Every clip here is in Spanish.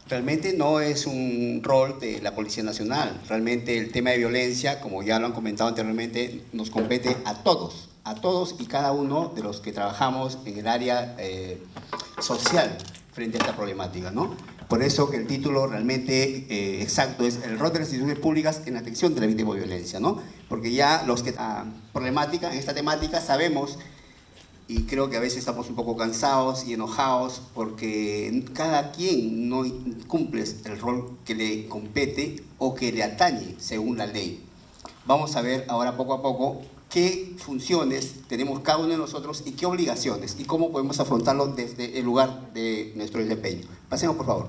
Realmente no es un rol de la Policía Nacional. Realmente el tema de violencia, como ya lo han comentado anteriormente, nos compete a todos y cada uno de los que trabajamos en el área social frente a esta problemática, ¿no? Por eso que el título realmente exacto es el rol de las instituciones públicas en la atención de la víctima de violencia, ¿no? Porque ya los que problemática, en esta temática sabemos, y creo que a veces estamos un poco cansados y enojados porque cada quien no cumple el rol que le compete o que le atañe según la ley. Vamos a ver ahora poco a poco qué funciones tenemos cada uno de nosotros y qué obligaciones y cómo podemos afrontarlo desde el lugar de nuestro desempeño. Pasemos, por favor.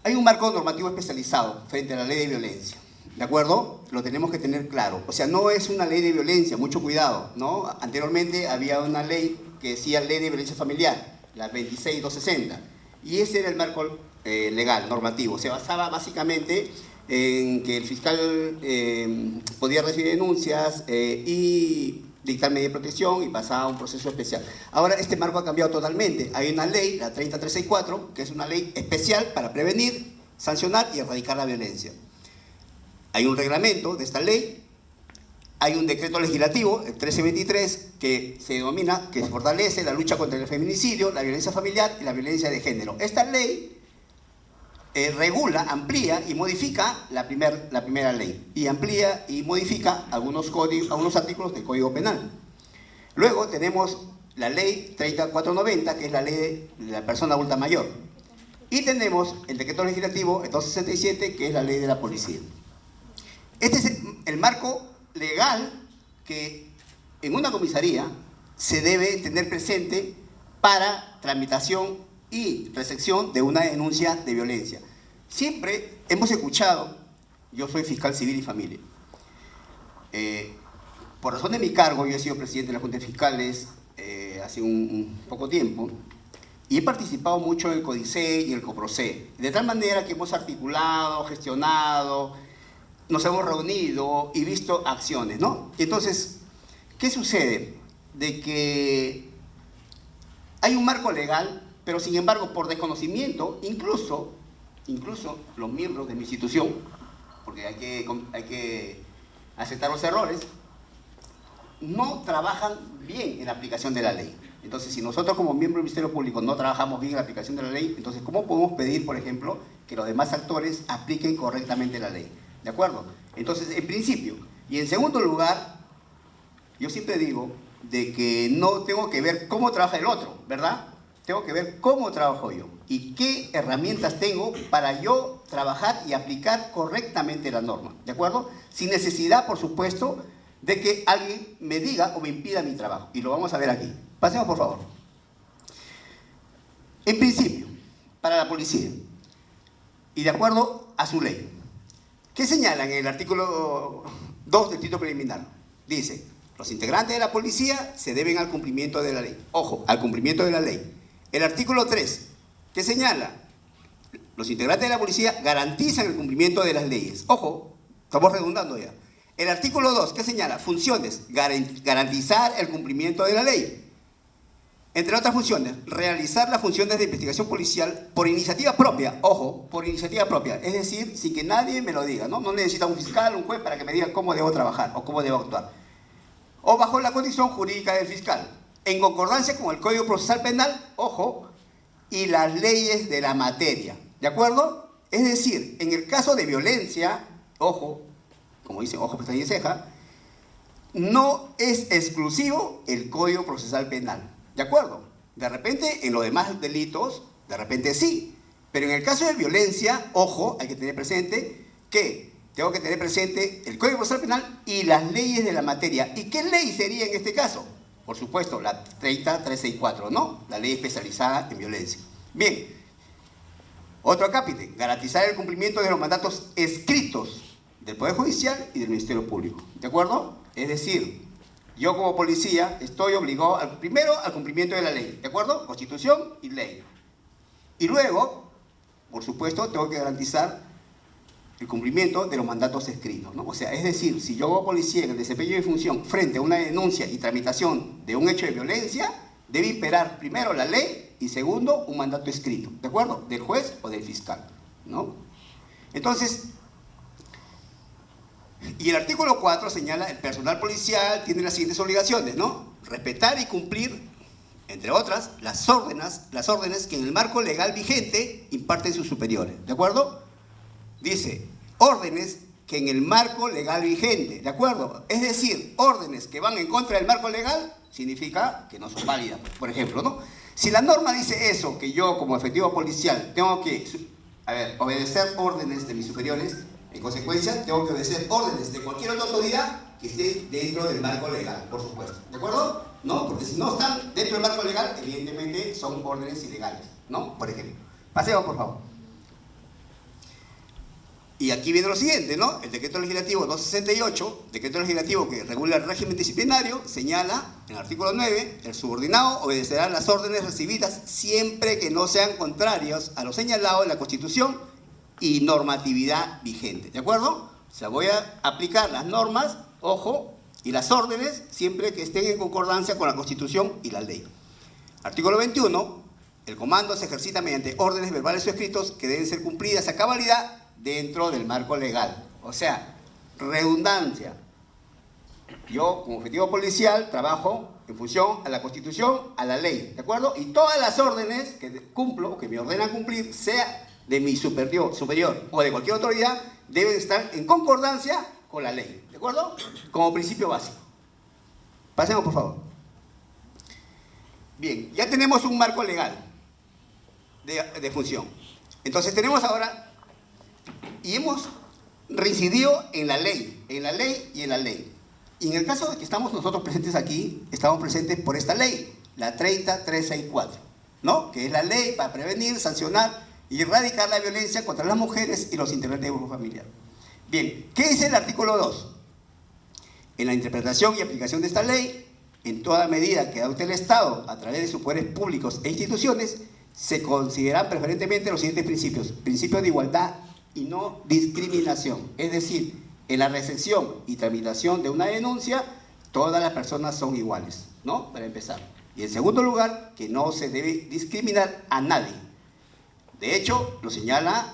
Hay un marco normativo especializado frente a la ley de violencia. ¿De acuerdo? Lo tenemos que tener claro. O sea, no es una ley de violencia, mucho cuidado, ¿no? Anteriormente había una ley que decía Ley de Violencia Familiar, la 26260, y ese era el marco legal, normativo. Se basaba básicamente en que el fiscal podía recibir denuncias y dictar medida de protección y pasaba a un proceso especial. Ahora este marco ha cambiado totalmente. Hay una ley, la 30364, que es una ley especial para prevenir, sancionar y erradicar la violencia. Hay un reglamento de esta ley, hay un decreto legislativo, el 1323, que se denomina, que fortalece la lucha contra el feminicidio, la violencia familiar y la violencia de género. Esta ley regula, amplía y modifica la primera ley, y amplía y modifica algunos artículos del Código Penal. Luego tenemos la ley 3490, que es la ley de la persona adulta mayor, y tenemos el decreto legislativo, el 267, que es la ley de la policía. Este es el marco legal que en una comisaría se debe tener presente para tramitación y recepción de una denuncia de violencia. Siempre hemos escuchado, yo soy fiscal civil y familia, por razón de mi cargo, yo he sido presidente de la Junta de Fiscales hace un poco tiempo, y he participado mucho en el CODICE y el COPROCE, de tal manera que hemos articulado, gestionado, nos hemos reunido y visto acciones, ¿no? Entonces, ¿qué sucede? De que hay un marco legal, pero sin embargo, por desconocimiento, incluso los miembros de mi institución, porque hay que aceptar los errores, no trabajan bien en la aplicación de la ley. Entonces, si nosotros como miembros del Ministerio Público no trabajamos bien en la aplicación de la ley, entonces, ¿cómo podemos pedir, por ejemplo, que los demás actores apliquen correctamente la ley? ¿De acuerdo? Entonces, en principio. Y en segundo lugar, yo siempre digo de que no tengo que ver cómo trabaja el otro, ¿verdad? Tengo que ver cómo trabajo yo y qué herramientas tengo para yo trabajar y aplicar correctamente la norma, ¿de acuerdo? Sin necesidad, por supuesto, de que alguien me diga o me impida mi trabajo. Y lo vamos a ver aquí. Pasemos, por favor. En principio, para la policía, y de acuerdo a su ley, ¿qué señalan en el artículo 2 del título preliminar? Dice, los integrantes de la policía se deben al cumplimiento de la ley. Ojo, al cumplimiento de la ley. El artículo 3, ¿qué señala? Los integrantes de la policía garantizan el cumplimiento de las leyes. Ojo, estamos redundando ya. El artículo 2, ¿qué señala? Funciones, garantizar el cumplimiento de la ley. Entre otras funciones, realizar las funciones de investigación policial por iniciativa propia. Ojo, por iniciativa propia. Es decir, sin que nadie me lo diga, ¿no? No necesita un fiscal, un juez para que me diga cómo debo trabajar o cómo debo actuar. O bajo la condición jurídica del fiscal, en concordancia con el Código Procesal Penal, ojo, y las leyes de la materia. ¿De acuerdo? Es decir, en el caso de violencia, ojo, como dicen, ojo, pestaña y ceja, no es exclusivo el Código Procesal Penal. ¿De acuerdo? De repente, en los demás delitos, de repente sí. Pero en el caso de violencia, ojo, hay que tener presente que tengo que tener presente el Código Procesal Penal y las leyes de la materia. ¿Y qué ley sería en este caso? Por supuesto, la 30364, ¿no? La ley especializada en violencia. Bien. Otro acápite, garantizar el cumplimiento de los mandatos escritos del Poder Judicial y del Ministerio Público. ¿De acuerdo? Es decir, yo como policía estoy obligado primero al cumplimiento de la ley, ¿de acuerdo? Constitución y ley. Y luego, por supuesto, tengo que garantizar el cumplimiento de los mandatos escritos, ¿no? O sea, es decir, si yo como policía en el desempeño de función frente a una denuncia y tramitación de un hecho de violencia, debe imperar primero la ley y segundo, un mandato escrito, ¿de acuerdo? Del juez o del fiscal, ¿no? Entonces, y el artículo 4 señala, el personal policial tiene las siguientes obligaciones, ¿no? Respetar y cumplir, entre otras, las órdenes que en el marco legal vigente imparten sus superiores, ¿de acuerdo? Dice, órdenes que en el marco legal vigente, ¿de acuerdo? Es decir, órdenes que van en contra del marco legal, significa que no son válidas, por ejemplo, ¿no? Si la norma dice eso, que yo como efectivo policial tengo que, obedecer órdenes de mis superiores, en consecuencia tengo que obedecer órdenes de cualquier otra autoridad que esté dentro del marco legal, por supuesto, ¿de acuerdo? ¿No? Porque si no están dentro del marco legal, evidentemente son órdenes ilegales, ¿no? Por ejemplo. Pasemos, por favor. Y aquí viene lo siguiente, ¿no? El decreto legislativo 268, decreto legislativo que regula el régimen disciplinario, señala en el artículo 9, el subordinado obedecerá las órdenes recibidas siempre que no sean contrarios a lo señalado en la Constitución y normatividad vigente, ¿de acuerdo? O sea, voy a aplicar las normas, ojo, y las órdenes siempre que estén en concordancia con la Constitución y la ley. Artículo 21, el comando se ejercita mediante órdenes verbales o escritos que deben ser cumplidas a cabalidad dentro del marco legal. O sea, redundancia. Yo, como efectivo policial, trabajo en función a la Constitución, a la ley, ¿de acuerdo? Y todas las órdenes que cumplo, que me ordenan cumplir, sea de mi superior o de cualquier autoridad, deben estar en concordancia con la ley, ¿de acuerdo? Como principio básico. Pasemos, por favor. Bien, ya tenemos un marco legal de función. Entonces tenemos ahora, y hemos reincidido en la ley y en la ley. Y en el caso de que estamos nosotros presentes aquí, estamos presentes por esta ley, la 30364, ¿no? Que es la ley para prevenir, sancionar y erradicar la violencia contra las mujeres y los integrantes del grupo familiar. Bien, ¿qué dice el artículo 2? En la interpretación y aplicación de esta ley, en toda medida que adopte el Estado a través de sus poderes públicos e instituciones, se consideran preferentemente los siguientes principios. Principio de igualdad y no discriminación. Es decir, en la recepción y tramitación de una denuncia, todas las personas son iguales, ¿no? Para empezar. Y en segundo lugar, que no se debe discriminar a nadie. De hecho, lo señala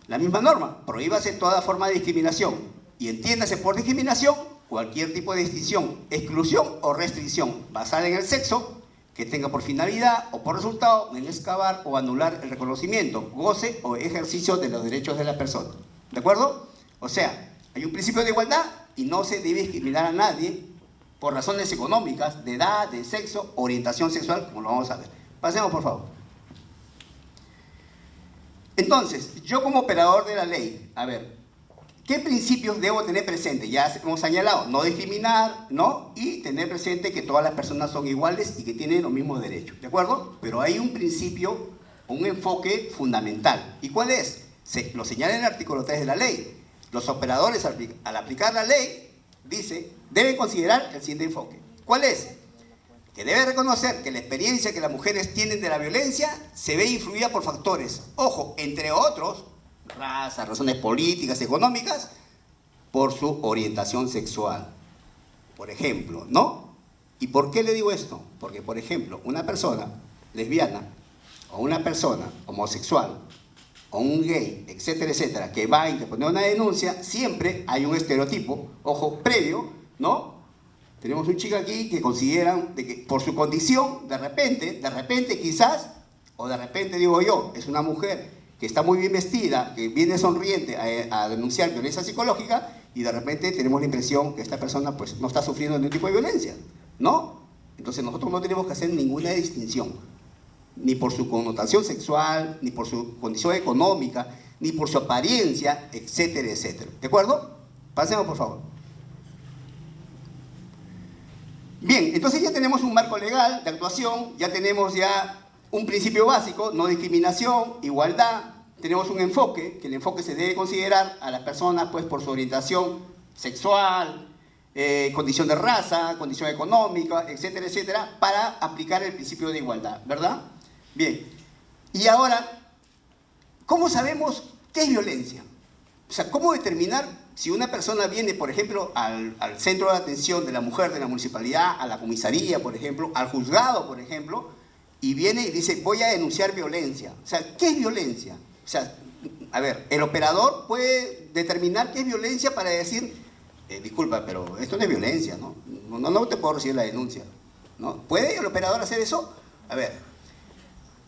la misma norma. Prohíbase toda forma de discriminación. Y entiéndase por discriminación cualquier tipo de distinción, exclusión o restricción basada en el sexo que tenga por finalidad o por resultado menoscabar o anular el reconocimiento, goce o ejercicio de los derechos de la persona. ¿De acuerdo? O sea, hay un principio de igualdad y no se debe discriminar a nadie por razones económicas, de edad, de sexo, orientación sexual, como lo vamos a ver. Pasemos, por favor. Entonces, yo como operador de la ley, a ver, ¿qué principios debo tener presente? Ya hemos señalado, no discriminar, ¿no? Y tener presente que todas las personas son iguales y que tienen los mismos derechos, ¿de acuerdo? Pero hay un principio, un enfoque fundamental. ¿Y cuál es? Lo señala en el artículo 3 de la ley. Los operadores, al aplicar la ley, dice, deben considerar el siguiente enfoque. ¿Cuál es? Que debe reconocer que la experiencia que las mujeres tienen de la violencia se ve influida por factores, ojo, entre otros, raza, razones políticas, económicas, por su orientación sexual, por ejemplo, ¿no? ¿Y por qué le digo esto? Porque, por ejemplo, una persona lesbiana o una persona homosexual o un gay, etcétera, etcétera, que va a interponer una denuncia, siempre hay un estereotipo, ojo, previo, ¿no? Tenemos un chico aquí que consideran de que por su condición, de repente quizás, o de repente digo yo, es una mujer que está muy bien vestida, que viene sonriente a denunciar violencia psicológica, y de repente tenemos la impresión que esta persona pues no está sufriendo ningún tipo de violencia, ¿no? Entonces nosotros no tenemos que hacer ninguna distinción, ni por su connotación sexual, ni por su condición económica, ni por su apariencia, etcétera, etcétera. ¿De acuerdo? Pasemos, por favor. Bien, entonces ya tenemos un marco legal de actuación, ya tenemos ya un principio básico, no discriminación, igualdad, tenemos un enfoque, que el enfoque se debe considerar a las personas pues por su orientación sexual, condición de raza, condición económica, etcétera, etcétera, para aplicar el principio de igualdad, ¿verdad? Bien, y ahora, ¿cómo sabemos qué es violencia? O sea, ¿cómo determinar si una persona viene, por ejemplo, al centro de atención de la mujer de la municipalidad, a la comisaría, por ejemplo, al juzgado, por ejemplo, y viene y dice, voy a denunciar violencia. O sea, ¿qué es violencia? O sea, a ver, el operador puede determinar qué es violencia para decir, disculpa, pero esto no es violencia, ¿no? No te puedo recibir la denuncia, ¿no? ¿Puede el operador hacer eso? A ver,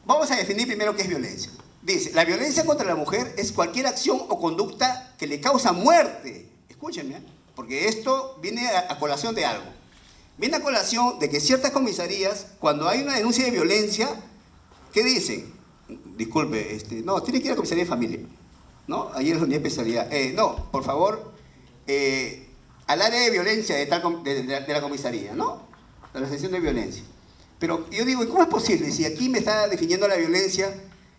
vamos a definir primero qué es violencia. Dice, la violencia contra la mujer es cualquier acción o conducta que le causa muerte. Escúchenme, porque esto viene a colación de algo. Viene a colación de que ciertas comisarías, cuando hay una denuncia de violencia, ¿qué dicen? Disculpe, no, tiene que ir a la comisaría de familia, ¿no? Ayer es la unidad de especialidad. No, por favor, al área de violencia de la comisaría, ¿no? De la sección de violencia. Pero yo digo, ¿cómo es posible? Si aquí me está definiendo la violencia,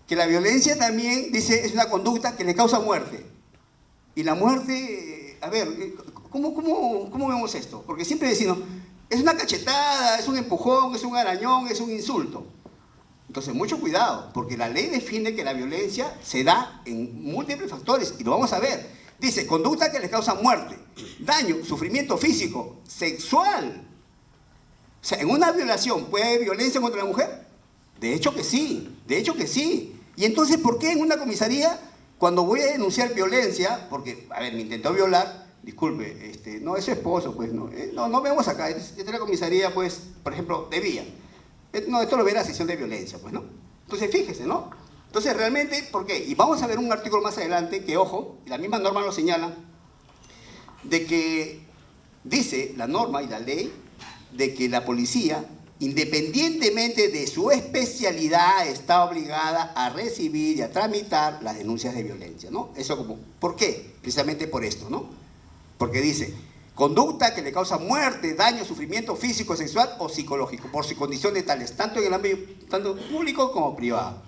que la violencia también, dice, es una conducta que le causa muerte. Y la muerte, a ver, ¿cómo vemos esto? Porque siempre decimos, es una cachetada, es un empujón, es un arañón, es un insulto. Entonces, mucho cuidado, porque la ley define que la violencia se da en múltiples factores, y lo vamos a ver. Dice, conducta que le causa muerte, daño, sufrimiento físico, sexual. O sea, ¿en una violación puede haber violencia contra la mujer? De hecho que sí, de hecho que sí. Y entonces, ¿por qué en una comisaría, cuando voy a denunciar violencia, porque, a ver, me intentó violar, disculpe, no, es su esposo, pues, no vemos acá, esta es la comisaría, pues, por ejemplo, de Villa. No, esto lo ve la sección de violencia, pues, ¿no? Entonces, fíjese, ¿no? Entonces, realmente, ¿por qué? Y vamos a ver un artículo más adelante que, ojo, la misma norma lo señala, de que dice la norma y la ley de que la policía, independientemente de su especialidad, está obligada a recibir y a tramitar las denuncias de violencia, ¿no? Eso como, ¿por qué? Precisamente por esto, ¿no? Porque dice, conducta que le causa muerte, daño, sufrimiento físico, sexual o psicológico, por sus condiciones tales, tanto en el ámbito tanto público como privado.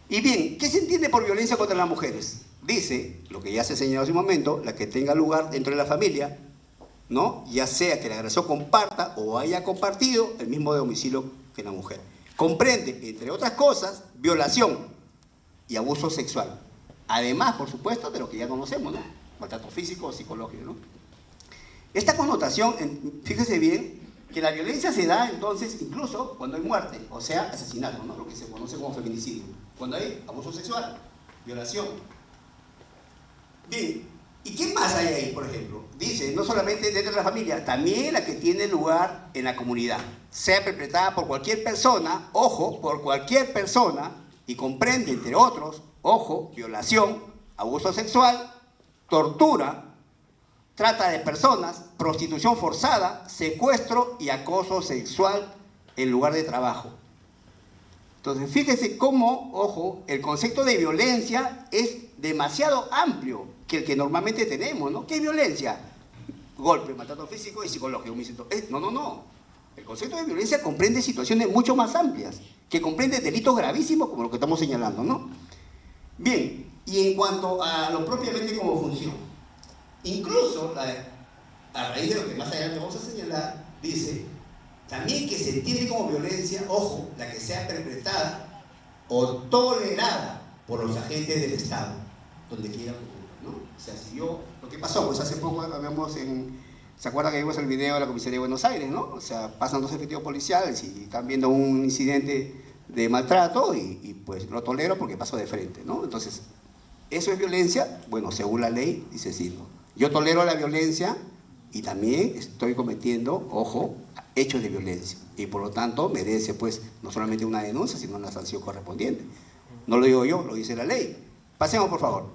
Y bien, ¿qué se entiende por violencia contra las mujeres? Dice, lo que ya se señaló hace un momento, la que tenga lugar dentro de la familia, ¿no? Ya sea que el agresor comparta o haya compartido el mismo domicilio que la mujer. Comprende, entre otras cosas, violación y abuso sexual. Además, por supuesto, de lo que ya conocemos, ¿no? Maltrato físico o psicológico, ¿no? Esta connotación, fíjese bien, que la violencia se da entonces incluso cuando hay muerte, o sea, asesinato, ¿no? Lo que se conoce como feminicidio. Cuando hay abuso sexual, violación. Bien, ¿y qué más hay ahí, por ejemplo? Dice, no solamente dentro de la familia, también la que tiene lugar en la comunidad, sea perpetrada por cualquier persona, ojo, por cualquier persona, y comprende, entre otros, ojo, violación, abuso sexual, tortura, trata de personas, prostitución forzada, secuestro y acoso sexual en lugar de trabajo. Entonces, fíjese cómo, ojo, el concepto de violencia es demasiado amplio que el que normalmente tenemos, ¿no? ¿Qué es violencia? Golpe, maltrato físico y psicológico. No. El concepto de violencia comprende situaciones mucho más amplias, que comprende delitos gravísimos como lo que estamos señalando, ¿no? Bien, y en cuanto a lo propiamente como función, incluso, a raíz de lo que más adelante vamos a señalar, dice también que se entiende como violencia, ojo, la que sea perpetrada o tolerada por los agentes del Estado, donde quiera ocurra, ¿no? O sea, si yo, lo que pasó, pues hace poco habíamos ¿se acuerdan que vimos el video de la comisaría de Buenos Aires, ¿no? O sea, pasan dos efectivos policiales y están viendo un incidente de maltrato y pues lo tolero porque pasó de frente, ¿no? Entonces, ¿eso es violencia? Bueno, según la ley, dice sí, ¿no? Yo tolero la violencia y también estoy cometiendo, ojo, hechos de violencia. Y por lo tanto merece, pues, no solamente una denuncia, sino una sanción correspondiente. No lo digo yo, lo dice la ley. Pasemos, por favor.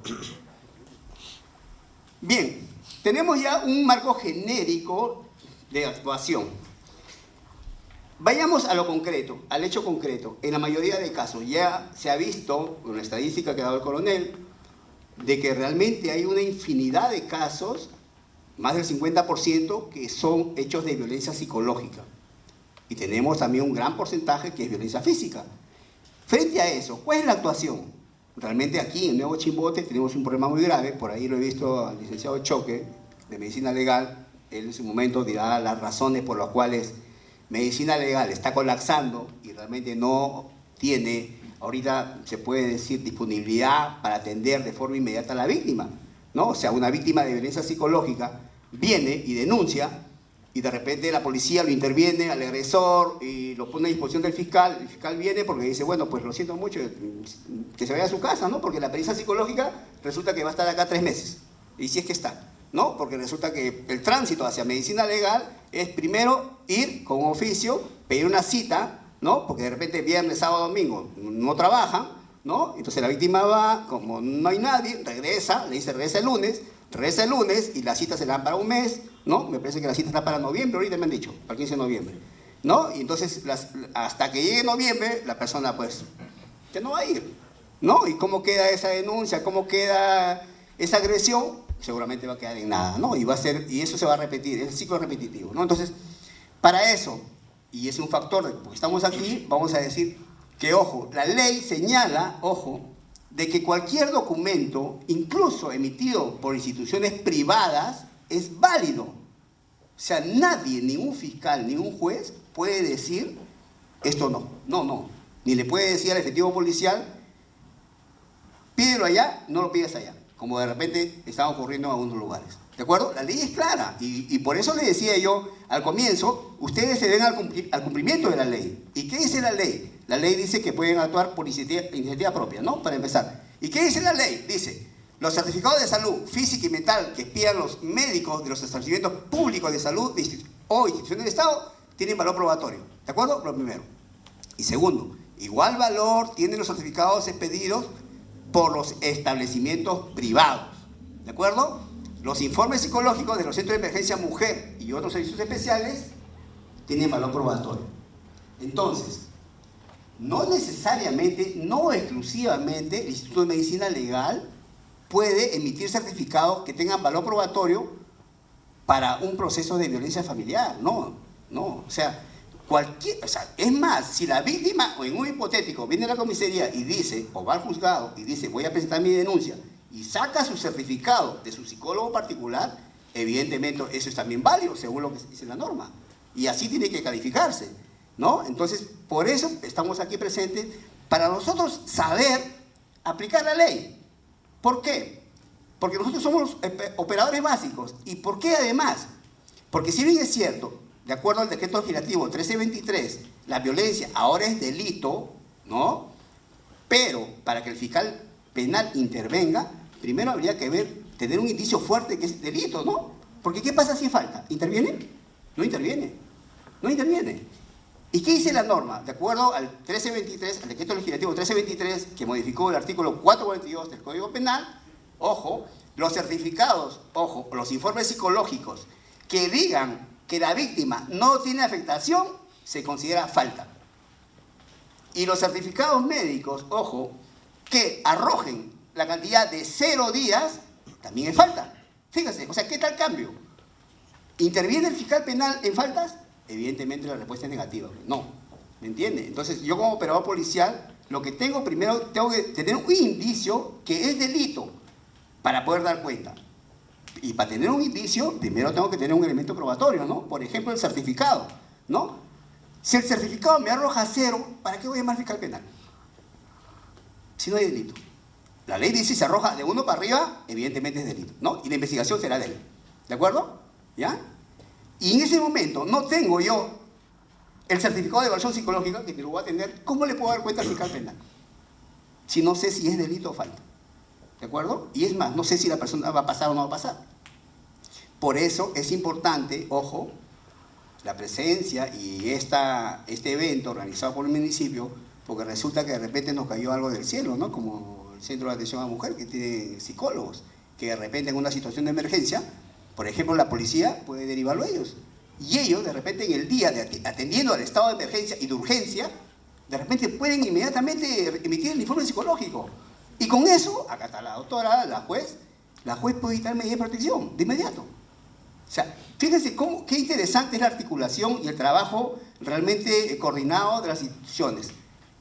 Bien, tenemos ya un marco genérico de actuación. Vayamos a lo concreto, al hecho concreto. En la mayoría de casos ya se ha visto, con la estadística que ha dado el coronel, de que realmente hay una infinidad de casos, más del 50%, que son hechos de violencia psicológica. Y tenemos también un gran porcentaje que es violencia física. Frente a eso, ¿cuál es la actuación? Realmente aquí en Nuevo Chimbote tenemos un problema muy grave, por ahí lo he visto al licenciado Choque, de Medicina Legal, él en su momento dirá las razones por las cuales Medicina Legal está colapsando y realmente no tiene, ahorita se puede decir, disponibilidad para atender de forma inmediata a la víctima, ¿no? O sea, una víctima de violencia psicológica viene y denuncia y de repente la policía lo interviene al agresor y lo pone a disposición del fiscal. El fiscal viene porque dice, bueno, pues lo siento mucho, que se vaya a su casa, ¿no? Porque la pericia psicológica resulta que va a estar acá 3 meses. Y si es que está, ¿no? Porque resulta que el tránsito hacia medicina legal es primero ir con un oficio, pedir una cita, ¿no? Porque de repente viernes, sábado, domingo no trabajan, ¿no? Entonces la víctima va, como no hay nadie, regresa, le dice regresa el lunes y la cita se la dan para un mes, ¿no? Me parece que la cita está para noviembre, ahorita me han dicho, para el 15 de noviembre, ¿no? Y entonces hasta que llegue noviembre, la persona pues, que no va a ir, ¿no? ¿Y cómo queda esa denuncia? ¿Cómo queda esa agresión? Seguramente va a quedar en nada, ¿no? Y eso se va a repetir, es el ciclo repetitivo, ¿no? Entonces, para eso, y es un factor, porque estamos aquí, vamos a decir que, ojo, la ley señala, ojo, de que cualquier documento, incluso emitido por instituciones privadas, es válido. O sea, nadie, ningún fiscal, ningún juez puede decir esto no. Ni le puede decir al efectivo policial, pídelo allá, no lo pidas allá, como de repente está ocurriendo en algunos lugares. ¿De acuerdo? La ley es clara y por eso le decía yo al comienzo, ustedes se ven al cumplimiento de la ley. ¿Y qué dice la ley? La ley dice que pueden actuar por iniciativa propia, ¿no? Para empezar. ¿Y qué dice la ley? Dice, los certificados de salud física y mental que expidan los médicos de los establecimientos públicos de salud o instituciones del Estado tienen valor probatorio. ¿De acuerdo? Lo primero. Y segundo, igual valor tienen los certificados expedidos por los establecimientos privados. ¿De acuerdo? Los informes psicológicos de los centros de emergencia mujer y otros servicios especiales tienen valor probatorio. Entonces, no necesariamente, no exclusivamente, el Instituto de Medicina Legal puede emitir certificados que tengan valor probatorio para un proceso de violencia familiar. No. O sea, es más, si la víctima, o en un hipotético, viene a la comisaría y dice, o va al juzgado y dice, voy a presentar mi denuncia, y saca su certificado de su psicólogo particular, evidentemente eso es también válido, según lo que dice la norma. Y así tiene que calificarse, ¿no? Entonces, por eso estamos aquí presentes, para nosotros saber aplicar la ley. ¿Por qué? Porque nosotros somos operadores básicos. ¿Y por qué además? Porque si bien es cierto, de acuerdo al decreto legislativo 1323, la violencia ahora es delito, ¿no? Pero para que el fiscal penal intervenga, primero habría que tener un indicio fuerte que es delito, ¿no? Porque ¿qué pasa si falta? ¿Interviene? No interviene. ¿Y qué dice la norma? De acuerdo al 1323, al decreto legislativo 1323, que modificó el artículo 442 del Código Penal, ojo, los certificados, ojo, los informes psicológicos que digan que la víctima no tiene afectación, se considera falta. Y los certificados médicos, ojo, que arrojen la cantidad de 0 días, también es falta. Fíjense, o sea, ¿qué tal cambio? ¿Interviene el fiscal penal en faltas? Evidentemente la respuesta es negativa. No, ¿me entiende? Entonces, yo como operador policial, lo que primero tengo que tener un indicio que es delito para poder dar cuenta. Y para tener un indicio, primero tengo que tener un elemento probatorio, ¿no? Por ejemplo, el certificado, ¿no? Si el certificado me arroja 0, ¿para qué voy a llamar fiscal penal? Si no hay delito. La ley dice si se arroja de 1 para arriba, evidentemente es delito, ¿no? Y la investigación será de él. ¿De acuerdo? ¿Ya? Y en ese momento no tengo yo el certificado de evaluación psicológica, que te lo voy a tener, ¿cómo le puedo dar cuenta al fiscal penal? Si no sé si es delito o falta. ¿De acuerdo? Y es más, no sé si la persona va a pasar o no va a pasar. Por eso es importante, ojo, la presencia y este evento organizado por el municipio, porque resulta que de repente nos cayó algo del cielo, ¿no? Como el Centro de Atención a la Mujer, que tiene psicólogos, que de repente en una situación de emergencia, por ejemplo, la policía puede derivarlo a ellos. Y ellos, de repente, en el día, atendiendo al estado de emergencia y de urgencia, de repente pueden inmediatamente emitir el informe psicológico. Y con eso, acá está la doctora, la juez puede dictar medidas de protección, de inmediato. O sea, fíjense qué interesante es la articulación y el trabajo realmente coordinado de las instituciones.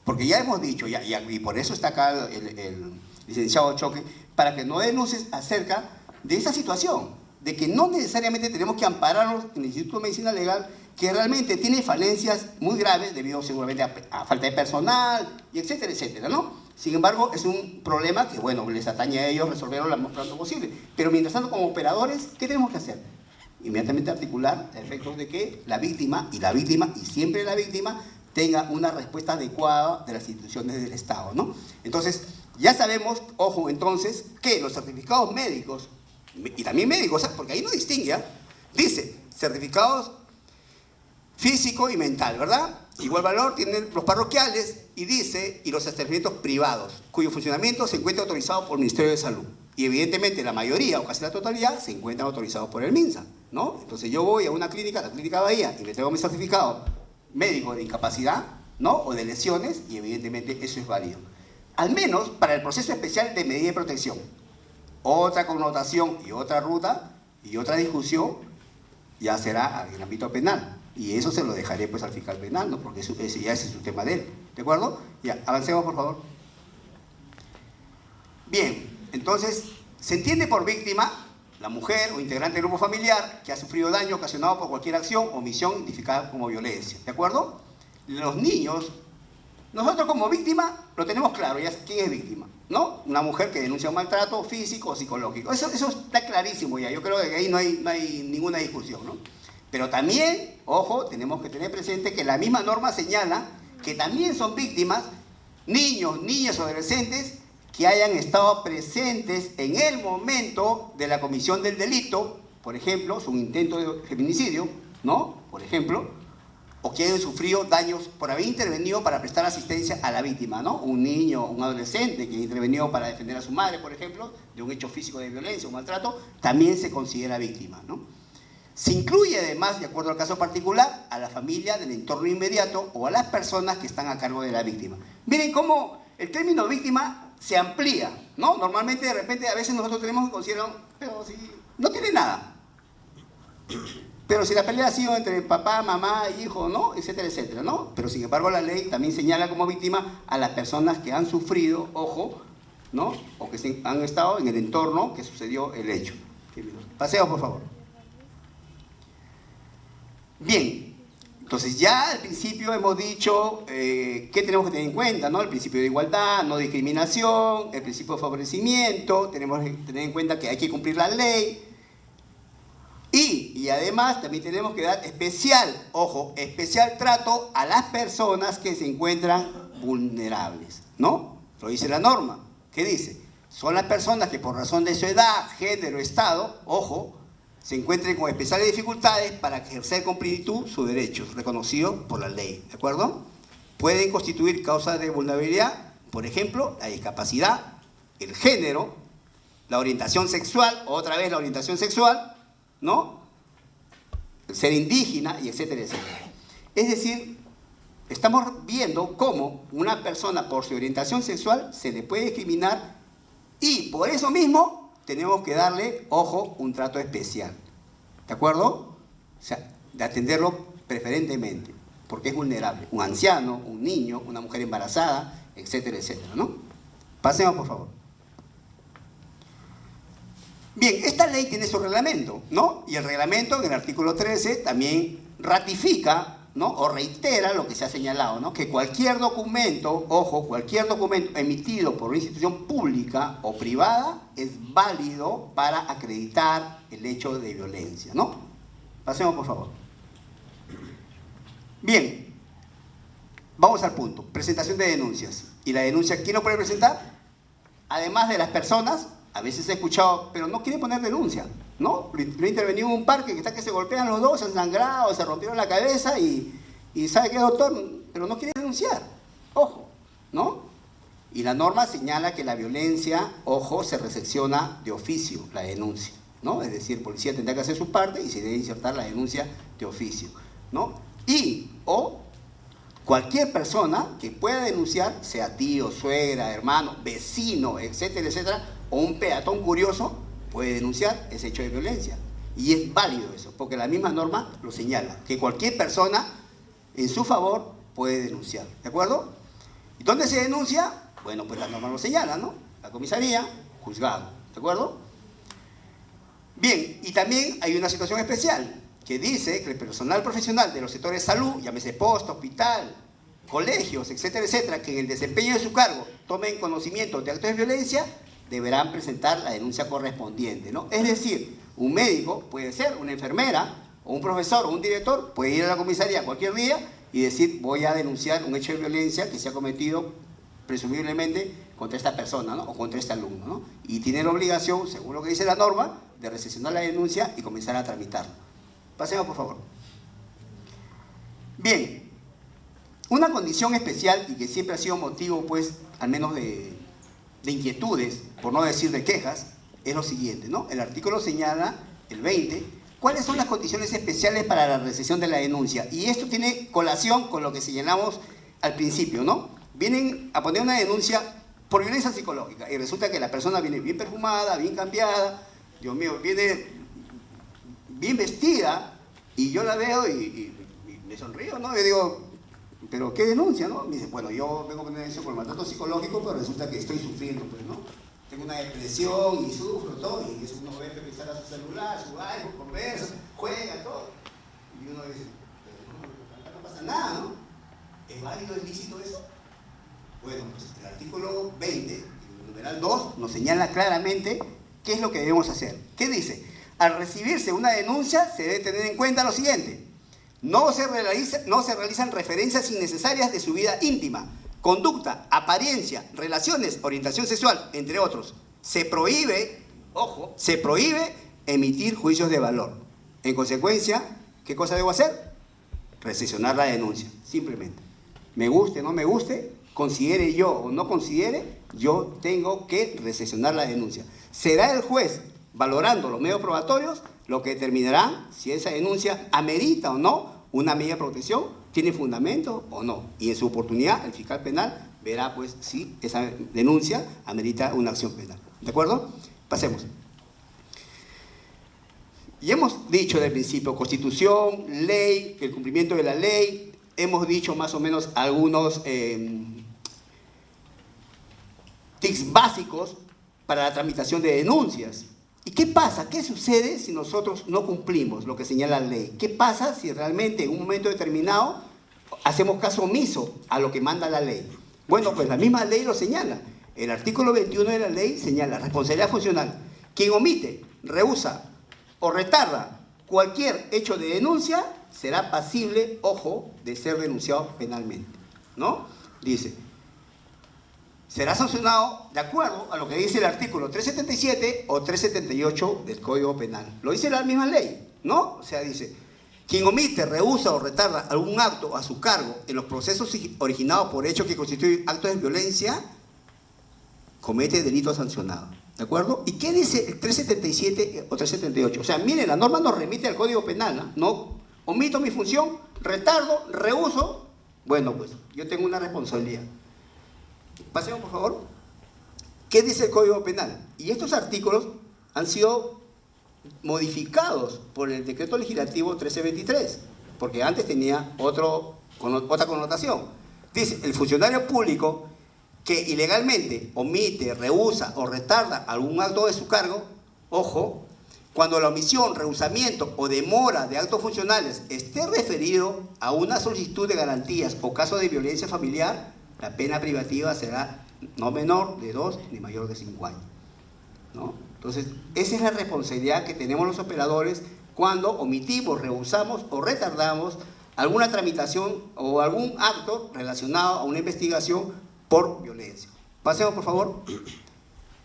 Porque ya hemos dicho, y por eso está acá el licenciado Choque, para que no dé luces acerca de esa situación, de que no necesariamente tenemos que ampararnos en el Instituto de Medicina Legal, que realmente tiene falencias muy graves debido seguramente a falta de personal, y etcétera, etcétera, ¿no? Sin embargo, es un problema que, bueno, les atañe a ellos resolverlo lo más pronto posible. Pero mientras tanto, como operadores, ¿qué tenemos que hacer? inmediatamente articular a efectos de que la víctima, y siempre la víctima, tenga una respuesta adecuada de las instituciones del Estado, ¿no? Entonces, ya sabemos, ojo, entonces, que los certificados médicos, y también médicos, porque ahí no distingue, dice, certificados físico y mental, ¿verdad? Igual valor tienen los parroquiales y dice, y los establecimientos privados, cuyo funcionamiento se encuentra autorizado por el Ministerio de Salud. Y evidentemente la mayoría, o casi la totalidad, se encuentran autorizados por el MINSA, ¿no? Entonces yo voy a una clínica, la Clínica Bahía, y me traigo mi certificado médico de incapacidad, ¿no? O de lesiones, y evidentemente eso es válido. Al menos para el proceso especial de medida de protección. Otra connotación y otra ruta y otra discusión ya será en el ámbito penal. Y eso se lo dejaré pues al fiscal penal, ¿no? Porque ese ya es su tema de él. ¿De acuerdo? Ya, avancemos por favor. Bien, entonces, se entiende por víctima la mujer o integrante del grupo familiar que ha sufrido daño ocasionado por cualquier acción o omisión identificada como violencia. ¿De acuerdo? Los niños, nosotros como víctima lo tenemos claro, ya quién es víctima, ¿no? Una mujer que denuncia un maltrato físico o psicológico. Eso está clarísimo ya, yo creo que ahí no hay ninguna discusión, ¿no? Pero también, ojo, tenemos que tener presente que la misma norma señala que también son víctimas niños, niñas o adolescentes que hayan estado presentes en el momento de la comisión del delito, por ejemplo, su intento de feminicidio, ¿no? Por ejemplo, o que hayan sufrido daños por haber intervenido para prestar asistencia a la víctima, ¿no? Un niño, un adolescente que ha intervenido para defender a su madre, por ejemplo, de un hecho físico de violencia o maltrato, también se considera víctima, ¿no? Se incluye además, de acuerdo al caso particular, a la familia del entorno inmediato o a las personas que están a cargo de la víctima. Miren cómo el término víctima se amplía, ¿no? Normalmente, de repente, a veces nosotros tenemos que considerar, pero si no tiene nada. Pero si la pelea ha sido entre papá, mamá, hijo, ¿no? Etcétera, etcétera, ¿no? Pero sin embargo la ley también señala como víctima a las personas que han sufrido, ojo, ¿no? O que han estado en el entorno que sucedió el hecho. Paseo, por favor. Bien, entonces ya al principio hemos dicho qué tenemos que tener en cuenta, ¿no? El principio de igualdad, no discriminación, el principio de favorecimiento, tenemos que tener en cuenta que hay que cumplir la ley y además también tenemos que dar especial, ojo, especial trato a las personas que se encuentran vulnerables, ¿no? Lo dice la norma. ¿Qué dice? Son las personas que por razón de su edad, género, estado, ojo, se encuentren con especiales dificultades para ejercer con plenitud sus derechos reconocidos por la ley, ¿de acuerdo? Pueden constituir causas de vulnerabilidad, por ejemplo, la discapacidad, el género, la orientación sexual, otra vez la orientación sexual, ¿no? El ser indígena, y etcétera, etcétera. Es decir, estamos viendo cómo una persona por su orientación sexual se le puede discriminar y por eso mismo tenemos que darle, ojo, un trato especial. ¿De acuerdo? O sea, de atenderlo preferentemente, porque es vulnerable. Un anciano, un niño, una mujer embarazada, etcétera, etcétera, ¿no? Pasemos, por favor. Bien, esta ley tiene su reglamento, ¿no? Y el reglamento, en el artículo 13, también ratifica, ¿no? O reitera lo que se ha señalado, ¿no? Que cualquier documento, ojo, cualquier documento emitido por una institución pública o privada es válido para acreditar el hecho de violencia, ¿no? Pasemos, por favor. Bien, vamos al punto. Presentación de denuncias. ¿Y la denuncia quién lo puede presentar? Además de las personas, a veces he escuchado, pero no quiere poner denuncia, ¿no? Lo he intervenido en un parque que está que se golpean los dos, se han sangrado, se rompieron la cabeza y ¿sabe qué, doctor? Pero no quiere denunciar. Ojo, ¿no? Y la norma señala que la violencia, ojo, se recepciona de oficio, la denuncia, ¿no? Es decir, el policía tendrá que hacer su parte y se debe insertar la denuncia de oficio, ¿no? Y, o cualquier persona que pueda denunciar, sea tío, suegra, hermano, vecino, etcétera, etcétera, o un peatón curioso, puede denunciar ese hecho de violencia. Y es válido eso, porque la misma norma lo señala, que cualquier persona en su favor puede denunciar, ¿de acuerdo? ¿Y dónde se denuncia? Bueno, pues la norma lo señala, ¿no? La comisaría, juzgado, ¿de acuerdo? Bien, y también hay una situación especial, que dice que el personal profesional de los sectores salud, llámese posta, hospital, colegios, etcétera, etcétera, que en el desempeño de su cargo tomen conocimiento de actos de violencia, deberán presentar la denuncia correspondiente, ¿no? Es decir, Un médico puede ser, una enfermera, o un profesor, o un director, puede ir a la comisaría cualquier día y decir, voy a denunciar un hecho de violencia que se ha cometido presumiblemente contra esta persona, ¿no? O contra este alumno, ¿no? Y tiene la obligación, según lo que dice la norma, de recepcionar la denuncia y comenzar a tramitarla. Pasemos, por favor. Bien, una condición especial y que siempre ha sido motivo, pues, al menos de inquietudes, por no decir de quejas, es lo siguiente, ¿no? El artículo señala, el 20, cuáles son las condiciones especiales para la recepción de la denuncia. Y esto tiene colación con lo que señalamos al principio, ¿no? Vienen a poner una denuncia por violencia psicológica y resulta que la persona viene bien perfumada, bien cambiada, Dios mío, viene bien vestida y yo la veo y me sonrío, ¿no? Y digo, ¿pero qué denuncia, no? Me dice, bueno, yo vengo a poner eso por maltrato psicológico, pero resulta que estoy sufriendo, pues, ¿no? Tengo una depresión y sufro todo, y eso uno ve que instala su celular, su iPhone, conversa, juega, todo. Y uno dice, pero no pasa nada, ¿no? ¿Es válido, es lícito eso? Bueno, pues el artículo 20, el numeral 2, nos señala claramente qué es lo que debemos hacer. ¿Qué dice? Al recibirse una denuncia se debe tener en cuenta lo siguiente. No se realizan referencias innecesarias de su vida íntima, conducta, apariencia, relaciones, orientación sexual, entre otros. Se prohíbe, ojo, se prohíbe emitir juicios de valor. En consecuencia, ¿qué cosa debo hacer? Recepcionar la denuncia, simplemente. Me guste o no me guste, considere yo o no considere, yo tengo que recepcionar la denuncia. Será el juez, valorando los medios probatorios, lo que determinará si esa denuncia amerita o no una medida de protección, tiene fundamento o no. Y en su oportunidad, el fiscal penal verá pues si esa denuncia amerita una acción penal. ¿De acuerdo? Pasemos. Y hemos dicho desde el principio, Constitución, ley, el cumplimiento de la ley, hemos dicho más o menos algunos tics básicos para la tramitación de denuncias. ¿Y qué pasa? ¿Qué sucede si nosotros no cumplimos lo que señala la ley? ¿Qué pasa si realmente en un momento determinado hacemos caso omiso a lo que manda la ley? Bueno, pues la misma ley lo señala. El artículo 21 de la ley señala responsabilidad funcional. Quien omite, rehúsa o retarda cualquier hecho de denuncia será pasible, ojo, de ser denunciado penalmente, ¿no? Dice, será sancionado de acuerdo a lo que dice el artículo 377 o 378 del Código Penal. Lo dice la misma ley, ¿no? O sea, dice, quien omite, rehúsa o retarda algún acto a su cargo en los procesos originados por hechos que constituyen actos de violencia, comete delito sancionado, ¿de acuerdo? ¿Y qué dice el 377 o 378? O sea, miren, la norma nos remite al Código Penal, ¿no? No omito mi función, retardo, rehuso, bueno, pues yo tengo una responsabilidad. Pasemos, por favor. ¿Qué dice el Código Penal? Y estos artículos han sido modificados por el Decreto Legislativo 1323, porque antes tenía otra connotación. Dice, el funcionario público que ilegalmente omite, rehúsa o retarda algún acto de su cargo, ojo, cuando la omisión, rehusamiento o demora de actos funcionales esté referido a una solicitud de garantías o caso de violencia familiar, la pena privativa será no menor de 2 ni mayor de 5 años, ¿no? Entonces, esa es la responsabilidad que tenemos los operadores cuando omitimos, rehusamos o retardamos alguna tramitación o algún acto relacionado a una investigación por violencia. Pasemos, por favor.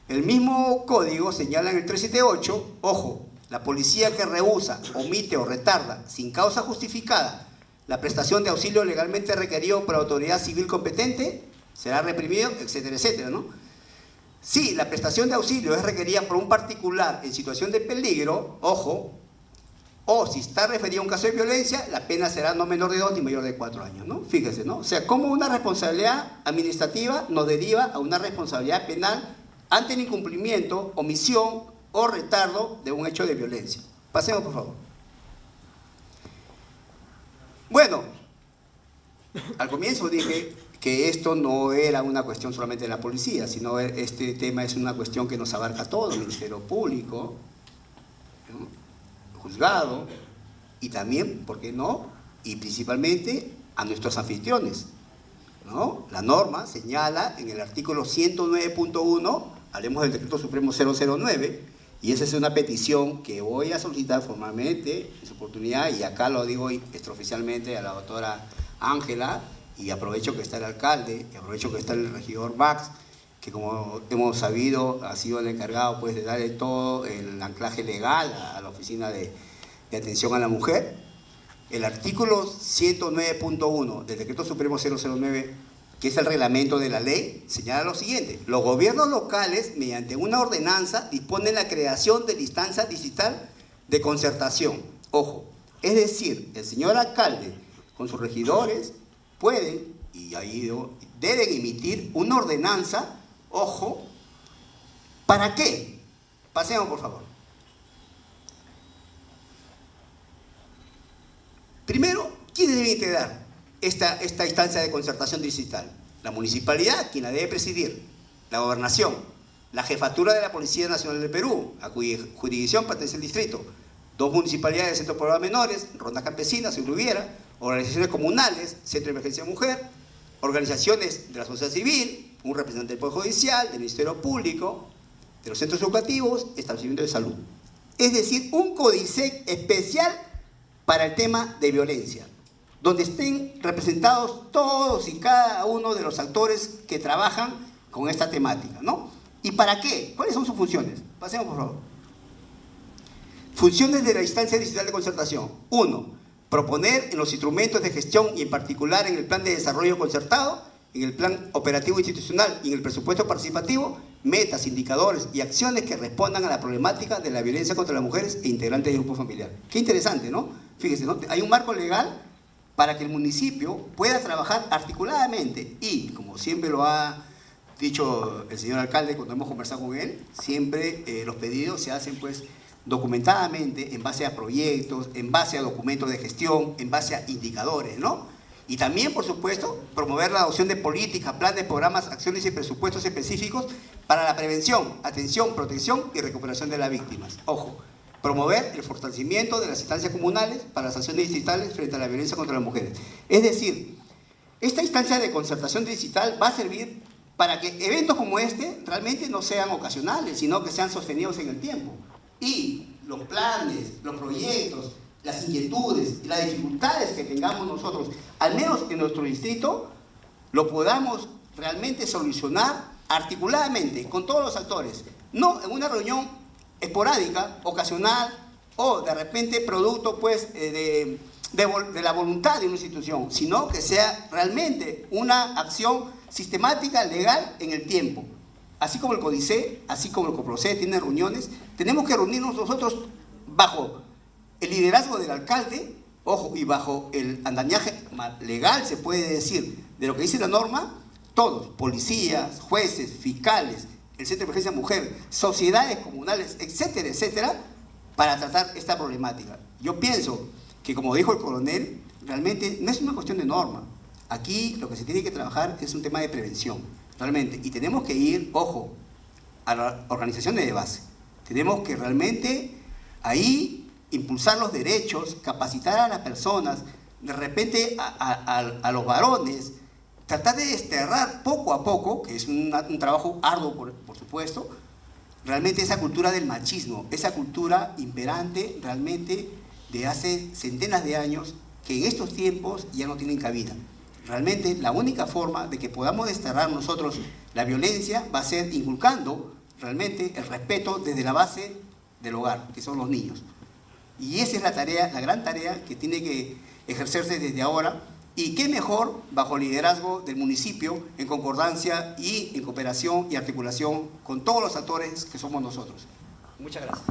El mismo código señala en el 378, ojo, la policía que rehúsa, omite o retarda sin causa justificada la prestación de auxilio legalmente requerido por la autoridad civil competente será reprimido, etcétera, etcétera, ¿no? Si la prestación de auxilio es requerida por un particular en situación de peligro, ojo, o si está referido a un caso de violencia, la pena será no menor de 2 ni mayor de 4 años, ¿no? Fíjese, ¿no? O sea, como una responsabilidad administrativa nos deriva a una responsabilidad penal ante el incumplimiento, omisión o retardo de un hecho de violencia. Pasemos, por favor. Bueno, al comienzo dije que esto no era una cuestión solamente de la policía, sino este tema es una cuestión que nos abarca a todo, el Ministerio Público, ¿no? Juzgado, y también, ¿por qué no?, y principalmente a nuestros anfitriones, ¿no? La norma señala en el artículo 109.1, hablemos del Decreto Supremo 009, Y esa es una petición que voy a solicitar formalmente en su oportunidad, y acá lo digo extraoficialmente a la doctora Ángela, y aprovecho que está el alcalde, y aprovecho que está el regidor Max, que como hemos sabido ha sido el encargado pues de darle todo el anclaje legal a la Oficina de Atención a la Mujer. El artículo 109.1 del Decreto Supremo 009, que es el reglamento de la ley, señala lo siguiente: los gobiernos locales, mediante una ordenanza, disponen la creación de la instancia digital de concertación. Ojo, es decir, el señor alcalde con sus regidores pueden, y ahí deben emitir una ordenanza, ojo, ¿para qué? Pasemos, por favor. Primero, ¿quiénes deben integrar esta instancia de concertación digital? La municipalidad, quien la debe presidir; la gobernación; la jefatura de la Policía Nacional del Perú, a cuya jurisdicción pertenece el distrito; 2 municipalidades del Centro de Poblados Menores, Ronda Campesina, si lo hubiera; organizaciones comunales, Centro de Emergencia Mujer; organizaciones de la sociedad civil, un representante del Poder Judicial, del Ministerio Público, de los centros educativos, establecimientos de salud. Es decir, un CODISEC especial para el tema de violencia, donde estén representados todos y cada uno de los actores que trabajan con esta temática, ¿no? ¿Y para qué? ¿Cuáles son sus funciones? Pasemos, por favor. Funciones de la instancia digital de concertación. 1. Proponer en los instrumentos de gestión y en particular en el plan de desarrollo concertado, en el plan operativo institucional y en el presupuesto participativo, metas, indicadores y acciones que respondan a la problemática de la violencia contra las mujeres e integrantes del grupo familiar. Qué interesante, ¿no? Fíjese, ¿no? Hay un marco legal para que el municipio pueda trabajar articuladamente y, como siempre lo ha dicho el señor alcalde cuando hemos conversado con él, siempre los pedidos se hacen pues documentadamente, en base a proyectos, en base a documentos de gestión, en base a indicadores, ¿no? Y también, por supuesto, promover la adopción de políticas, planes, programas, acciones y presupuestos específicos para la prevención, atención, protección y recuperación de las víctimas. Ojo, promover el fortalecimiento de las instancias comunales para las acciones digitales frente a la violencia contra las mujeres. Es decir, esta instancia de concertación digital va a servir para que eventos como este realmente no sean ocasionales, sino que sean sostenidos en el tiempo. Y los planes, los proyectos, las inquietudes y las dificultades que tengamos nosotros, al menos en nuestro distrito, lo podamos realmente solucionar articuladamente con todos los actores, no en una reunión esporádica, ocasional o de repente producto pues de la voluntad de una institución, sino que sea realmente una acción sistemática, legal en el tiempo. Así como el CODISEC, así como el COPROCED tiene reuniones, tenemos que reunirnos nosotros bajo el liderazgo del alcalde, ojo, y bajo el andamiaje legal, se puede decir, de lo que dice la norma, todos, policías, jueces, fiscales, el Centro de Emergencia Mujer, sociedades comunales, etcétera, etcétera, para tratar esta problemática. Yo pienso que, como dijo el coronel, realmente no es una cuestión de norma. Aquí lo que se tiene que trabajar es un tema de prevención, realmente. Y tenemos que ir, ojo, a las organizaciones de base. Tenemos que realmente ahí impulsar los derechos, capacitar a las personas, de repente a los varones, tratar de desterrar poco a poco, que es un trabajo arduo por supuesto, realmente esa cultura del machismo, esa cultura imperante realmente de hace centenas de años, que en estos tiempos ya no tienen cabida. Realmente la única forma de que podamos desterrar nosotros la violencia va a ser inculcando realmente el respeto desde la base del hogar, que son los niños. Y esa es la tarea, la gran tarea que tiene que ejercerse desde ahora, y qué mejor bajo el liderazgo del municipio, en concordancia y en cooperación y articulación con todos los actores que somos nosotros. Muchas gracias.